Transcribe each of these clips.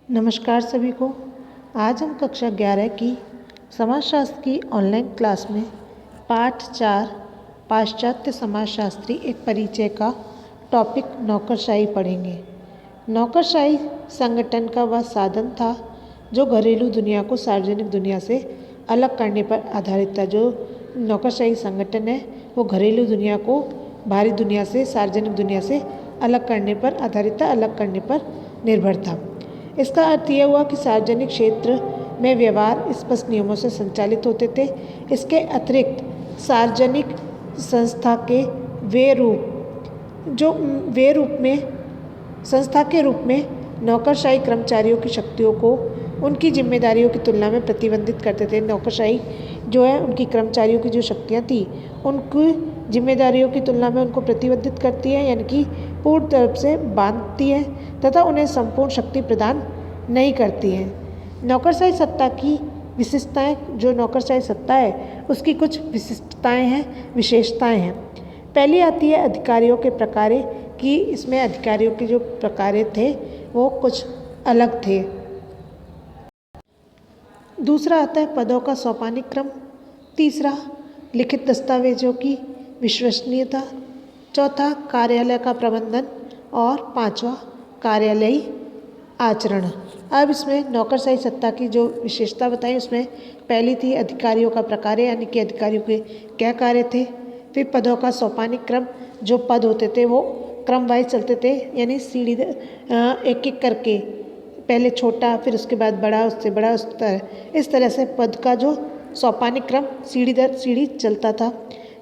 नमस्कार सभी को। आज हम कक्षा 11 की समाजशास्त्र की ऑनलाइन क्लास में पाठ 4 पाश्चात्य समाजशास्त्री एक परिचय का टॉपिक नौकरशाही पढ़ेंगे। नौकरशाही संगठन का वह साधन था जो घरेलू दुनिया को सार्वजनिक दुनिया से अलग करने पर आधारित था। जो नौकरशाही संगठन है वो घरेलू दुनिया को बाहरी दुनिया से, सार्वजनिक दुनिया से अलग करने पर आधारित था, अलग करने पर निर्भर था। इसका अर्थ यह हुआ कि सार्वजनिक क्षेत्र में व्यवहार स्पष्ट नियमों से संचालित होते थे। इसके अतिरिक्त सार्वजनिक संस्था के संस्था के रूप में नौकरशाही कर्मचारियों की शक्तियों को उनकी जिम्मेदारियों की तुलना में प्रतिबंधित करते थे। नौकरशाही जो है उनकी कर्मचारियों की जो शक्तियाँ थी उनकी जिम्मेदारियों की तुलना में उनको प्रतिबंधित करती है, यानी कि पूर्ण तरफ से बांधती है तथा उन्हें संपूर्ण शक्ति प्रदान नहीं करती है। नौकरशाही सत्ता की विशेषताएं, जो नौकरशाही सत्ता है उसकी कुछ विशेषताएं हैं। पहली आती है अधिकारियों के प्रकारे, कि इसमें अधिकारियों के जो प्रकारे थे वो कुछ अलग थे। दूसरा आता है पदों का सोपानिक क्रम। तीसरा लिखित दस्तावेजों की विश्वसनीयता। चौथा कार्यालय का प्रबंधन। और पांचवा कार्यालयी आचरण। अब इसमें नौकरशाही सत्ता की जो विशेषता बताई उसमें पहली थी अधिकारियों का प्रकार, यानी कि अधिकारियों के क्या कार्य थे। फिर पदों का सोपानिक क्रम, जो पद होते थे वो क्रम वाइज चलते थे, यानी सीढ़ी एक एक करके, पहले छोटा फिर उसके बाद बड़ा, उससे बड़ा, इस तरह से पद का जो सोपानिक क्रम सीढ़ी दर सीढ़ी चलता था।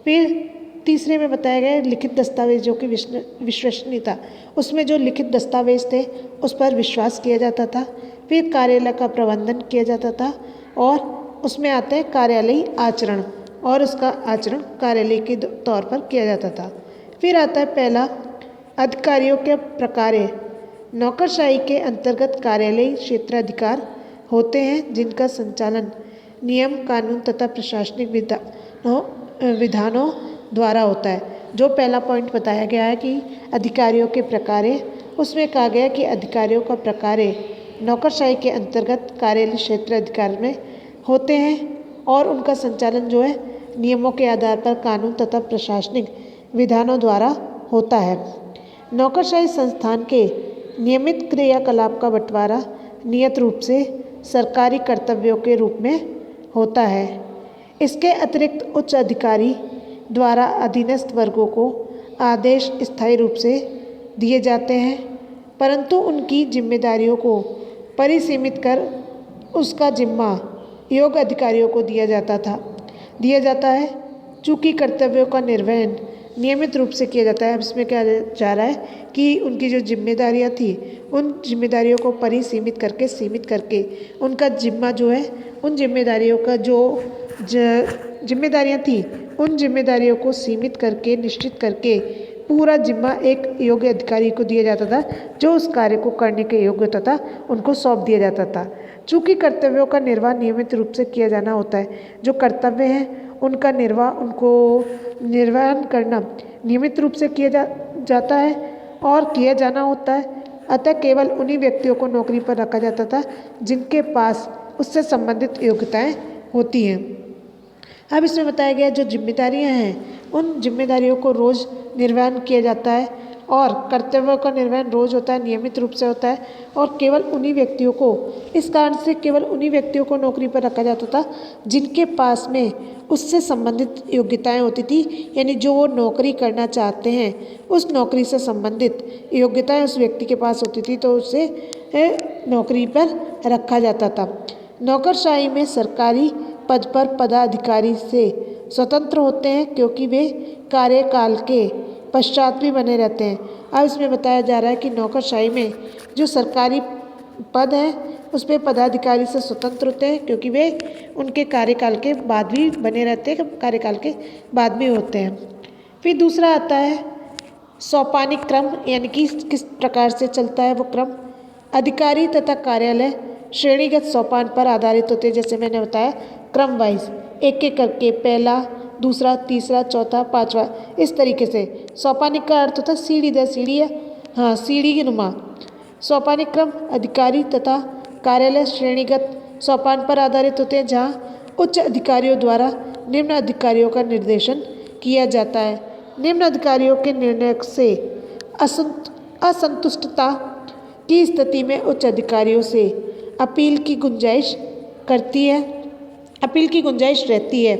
फिर तीसरे में बताया गया लिखित दस्तावेजों की विश्वसनीयता। उसमें जो लिखित दस्तावेज थे उस पर विश्वास किया जाता था। फिर कार्यालय का प्रबंधन किया जाता था और उसमें आता है कार्यालयी आचरण, और उसका आचरण कार्यालय के तौर पर किया जाता था। फिर आता है पहला अधिकारियों के प्रकार। नौकरशाही के अंतर्गत कार्यालयी क्षेत्राधिकार होते हैं जिनका संचालन नियम, कानून तथा प्रशासनिक विधानों द्वारा होता है। जो पहला पॉइंट बताया गया है कि अधिकारियों के प्रकार, उसमें कहा गया कि अधिकारियों का प्रकार नौकरशाही के अंतर्गत कार्यालय क्षेत्र अधिकार में होते हैं और उनका संचालन जो है नियमों के आधार पर कानून तथा प्रशासनिक विधानों द्वारा होता है। नौकरशाही संस्थान के नियमित क्रियाकलाप का बंटवारा नियत रूप से सरकारी कर्तव्यों के रूप में होता है। इसके अतिरिक्त उच्च अधिकारी द्वारा अधीनस्थ वर्गों को आदेश स्थायी रूप से दिए जाते हैं, परंतु उनकी जिम्मेदारियों को परिसीमित कर उसका जिम्मा योग्य अधिकारियों को दिया जाता है। चूँकि कर्तव्यों का निर्वहन नियमित रूप से किया जाता है। अब इसमें क्या जा रहा है कि उनकी जो जिम्मेदारियां थी उन जिम्मेदारियों को परिसीमित करके, सीमित करके उनका जिम्मा जो है, उन जिम्मेदारियों का जो जिम्मेदारियां थी उन जिम्मेदारियों को सीमित करके, निश्चित करके पूरा जिम्मा एक योग्य अधिकारी को दिया जाता था, जो उस कार्य को करने के योग्य होता था, उनको सौंप दिया जाता था। चूँकि कर्तव्यों का निर्वाह नियमित रूप से किया जाना होता है, जो कर्तव्य हैं उनका निर्वहन करना नियमित रूप से किया जाता है और किया जाना होता है। अतः केवल उन्हीं व्यक्तियों को नौकरी पर रखा जाता था जिनके पास उससे संबंधित योग्यताएं होती हैं। अब इसमें बताया गया जो जिम्मेदारियां हैं उन जिम्मेदारियों को रोज़ निर्वहन किया जाता है और कर्तव्यों का निर्वहन रोज़ होता है, नियमित रूप से होता है और केवल उन्हीं व्यक्तियों को, इस कारण से केवल उन्हीं व्यक्तियों को नौकरी पर रखा जाता था जिनके पास में उससे संबंधित योग्यताएं होती थी, यानी जो वो नौकरी करना चाहते हैं उस नौकरी से संबंधित योग्यताएं उस व्यक्ति के पास होती थी, तो उसे नौकरी पर रखा जाता था। नौकरशाही में सरकारी पद पर पदाधिकारी से स्वतंत्र होते हैं क्योंकि वे कार्यकाल के पश्चात भी बने रहते हैं। अब इसमें बताया जा रहा है कि नौकरशाही में जो सरकारी पद है उस पर पदाधिकारी से स्वतंत्र होते हैं क्योंकि वे उनके कार्यकाल के बाद भी बने रहते हैं, कार्यकाल के बाद भी होते हैं। फिर दूसरा आता है सोपानिक क्रम, यानी कि किस प्रकार से चलता है वो क्रम। अधिकारी तथा कार्यालय श्रेणीगत सोपान पर आधारित होते हैं, जैसे मैंने बताया क्रम वाइज, एक एक करके पहला, दूसरा, तीसरा, चौथा, पांचवा, इस तरीके से। सोपानिक का अर्थ होता है सीढ़ी दर सीढ़ी, सीढ़ी की नुमा। सोपानिक क्रम अधिकारी तथा कार्यालय श्रेणीगत सोपान पर आधारित होते हैं, जहाँ उच्च अधिकारियों द्वारा निम्न अधिकारियों का निर्देशन किया जाता है। निम्न अधिकारियों के निर्णय से असंतुष्टता की स्थिति में उच्च अधिकारियों से अपील की गुंजाइश रहती है।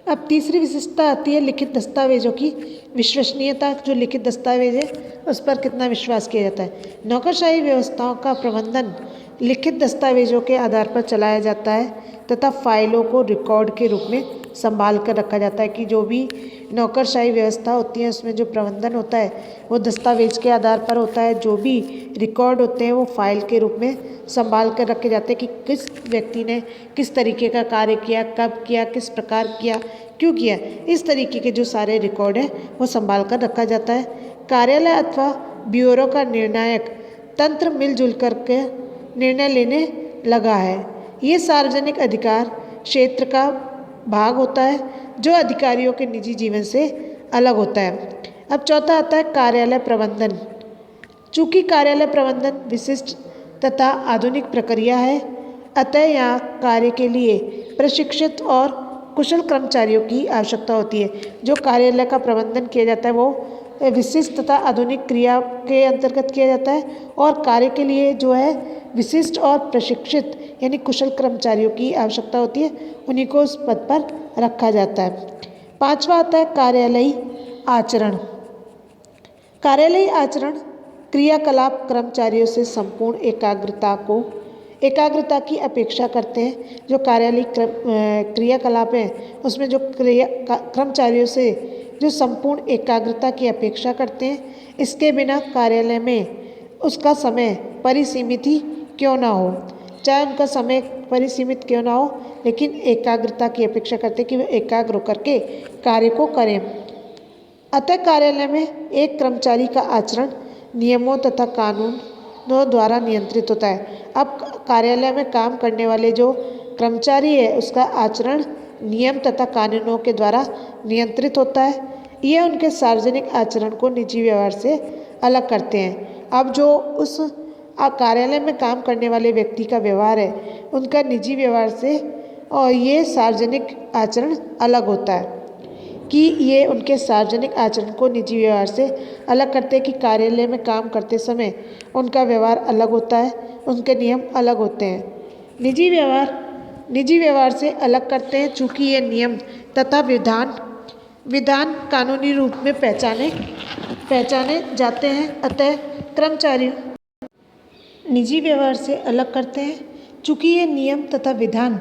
अब तीसरी विशेषता आती है लिखित दस्तावेजों की विश्वसनीयता। जो लिखित दस्तावेज है उस पर कितना विश्वास किया जाता है। नौकरशाही व्यवस्थाओं का प्रबंधन लिखित दस्तावेजों के आधार पर चलाया जाता है तथा फाइलों को रिकॉर्ड के रूप में संभाल कर रखा जाता है कि जो भी नौकरशाही व्यवस्था होती है उसमें जो प्रबंधन होता है वो दस्तावेज के आधार पर होता है। जो भी रिकॉर्ड होते हैं वो फाइल के रूप में संभाल कर रखे जाते हैं कि किस व्यक्ति ने किस तरीके का कार्य किया, कब किया, किस प्रकार किया, क्यों किया। इस तरीके के जो सारे रिकॉर्ड हैं वो संभाल कर रखा जाता है। कार्यालय अथवा ब्यूरो का निर्णायक तंत्र मिलजुल करके निर्णय लेने लगा है। ये सार्वजनिक अधिकार क्षेत्र का भाग होता है जो अधिकारियों के निजी जीवन से अलग होता है। अब चौथा आता है कार्यालय प्रबंधन। चूँकि कार्यालय प्रबंधन विशिष्ट तथा आधुनिक प्रक्रिया है, अतः यहाँ कार्य के लिए प्रशिक्षित और कुशल कर्मचारियों की आवश्यकता होती है। जो कार्यालय का प्रबंधन किया जाता है वो विशिष्ट तथा आधुनिक क्रिया के अंतर्गत किया जाता है और कार्य के लिए जो है विशिष्ट और प्रशिक्षित यानी कुशल कर्मचारियों की आवश्यकता होती है, उन्हीं को उस पद पर रखा जाता है। पांचवा आता है कार्यालयी आचरण। कार्यालयी आचरण क्रियाकलाप कर्मचारियों से संपूर्ण एकाग्रता की अपेक्षा करते हैं। जो कार्यालयी क्रियाकलाप हैं उसमें जो कर्मचारियों से जो संपूर्ण एकाग्रता की अपेक्षा करते हैं, इसके बिना कार्यालय में उसका समय परिसीमित ही क्यों ना हो, चाहे उनका समय परिसीमित क्यों ना हो, लेकिन एकाग्रता की अपेक्षा करते हैं कि वे एकाग्र होकर के कार्य को करें। अतः कार्यालय में एक कर्मचारी का आचरण नियमों तथा कानूनों द्वारा नियंत्रित होता है। अब कार्यालय में काम करने वाले जो कर्मचारी है उसका आचरण नियम तथा कानूनों के द्वारा नियंत्रित होता है। यह उनके सार्वजनिक आचरण को निजी व्यवहार से अलग करते हैं। अब जो उस कार्यालय में काम करने वाले व्यक्ति का व्यवहार है उनका निजी व्यवहार से और ये सार्वजनिक आचरण अलग होता है कि ये उनके सार्वजनिक आचरण को निजी व्यवहार से अलग करते हैं कि कार्यालय में काम करते समय उनका व्यवहार अलग होता है, उनके नियम अलग होते हैं। निजी व्यवहार से अलग करते हैं चूँकि ये नियम तथा विधान कानूनी रूप में पहचाने जाते हैं। अतः कर्मचारी निजी व्यवहार से अलग करते हैं चूँकि ये नियम तथा विधान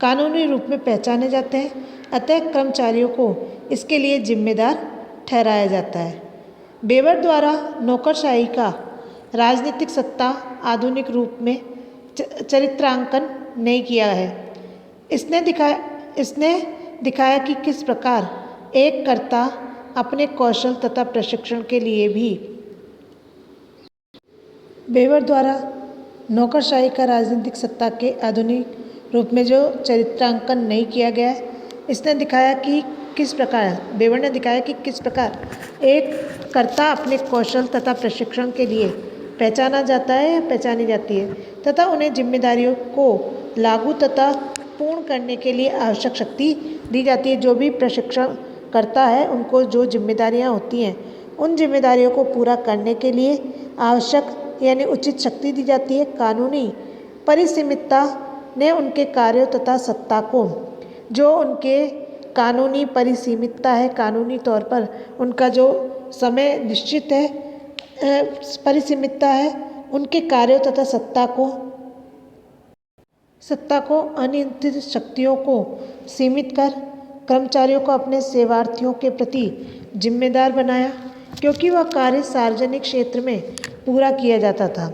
कानूनी रूप में पहचाने जाते हैं, अतः कर्मचारियों को इसके लिए जिम्मेदार ठहराया जाता है। वेबर द्वारा नौकरशाही का राजनीतिक सत्ता आधुनिक रूप में चरित्रांकन नहीं किया है। इसने दिखाया कि किस प्रकार एक कर्ता अपने कौशल तथा प्रशिक्षण के लिए भी वेबर द्वारा नौकरशाही का राजनीतिक सत्ता के आधुनिक रूप में जो चरित्रांकन नहीं किया गया है, इसने दिखाया कि वेबर ने दिखाया कि किस प्रकार एक कर्ता अपने कौशल तथा प्रशिक्षण के लिए पहचाना जाता है या पहचानी जाती है तथा उन्हें जिम्मेदारियों को लागू तथा पूर्ण करने के लिए आवश्यक शक्ति दी जाती है। जो भी प्रशिक्षण करता है उनको जो जिम्मेदारियां होती हैं उन जिम्मेदारियों को पूरा करने के लिए आवश्यक यानी उचित शक्ति दी जाती है। कानूनी परिसीमितता ने उनके कार्यों तथा सत्ता को जो उनके कानूनी परिसीमितता है, कानूनी तौर पर उनका जो समय निश्चित है, परिसीमितता है, उनके कार्यों तथा सत्ता को अनियंत्रित शक्तियों को सीमित कर कर्मचारियों को अपने सेवार्थियों के प्रति जिम्मेदार बनाया, क्योंकि वह कार्य सार्वजनिक क्षेत्र में पूरा किया जाता था।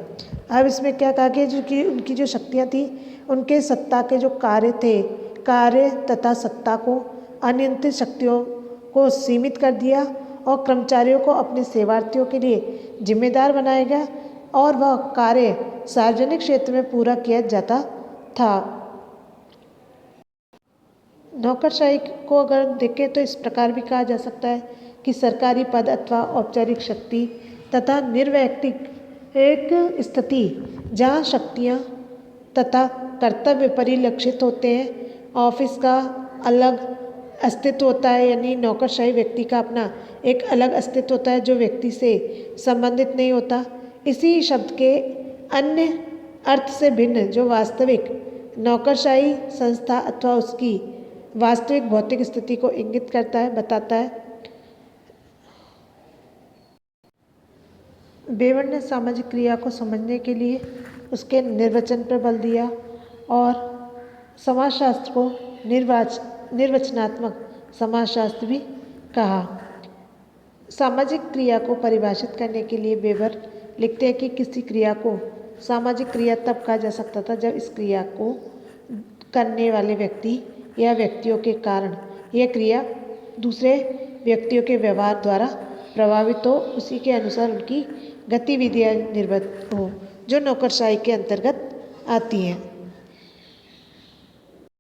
अब इसमें क्या कहा कि उनकी जो शक्तियाँ थी, उनके सत्ता के जो कार्य थे, कार्य तथा सत्ता को अनियंत्रित शक्तियों को सीमित कर दिया और कर्मचारियों को अपने सेवार्थियों के लिए जिम्मेदार बनाया गया और वह कार्य सार्वजनिक क्षेत्र में पूरा किया जाता था। नौकरशाही को अगर देखें तो इस प्रकार भी कहा जा सकता है कि सरकारी पद अथवा औपचारिक शक्ति तथा निर्वैयक्तिक एक स्थिति जहाँ शक्तियाँ तथा कर्तव्य परिलक्षित होते हैं। ऑफिस का अलग अस्तित्व होता है, यानी नौकरशाही व्यक्ति का अपना एक अलग अस्तित्व होता है जो व्यक्ति से संबंधित नहीं होता। इसी शब्द के अन्य अर्थ से भिन्न जो वास्तविक नौकरशाही संस्था अथवा उसकी वास्तविक भौतिक स्थिति को इंगित करता है, बताता है। वेबर ने सामाजिक क्रिया को समझने के लिए उसके निर्वचन पर बल दिया और समाजशास्त्र को निर्वचनात्मक समाजशास्त्र भी कहा। सामाजिक क्रिया को परिभाषित करने के लिए वेबर लिखते हैं कि किसी क्रिया को सामाजिक क्रिया तब कहा जा सकता था जब इस क्रिया को करने वाले व्यक्ति या व्यक्तियों के कारण यह क्रिया दूसरे व्यक्तियों के व्यवहार द्वारा प्रभावित हो, उसी के अनुसार उनकी गतिविधियाँ निर्भर हो, जो नौकरशाही के अंतर्गत आती हैं।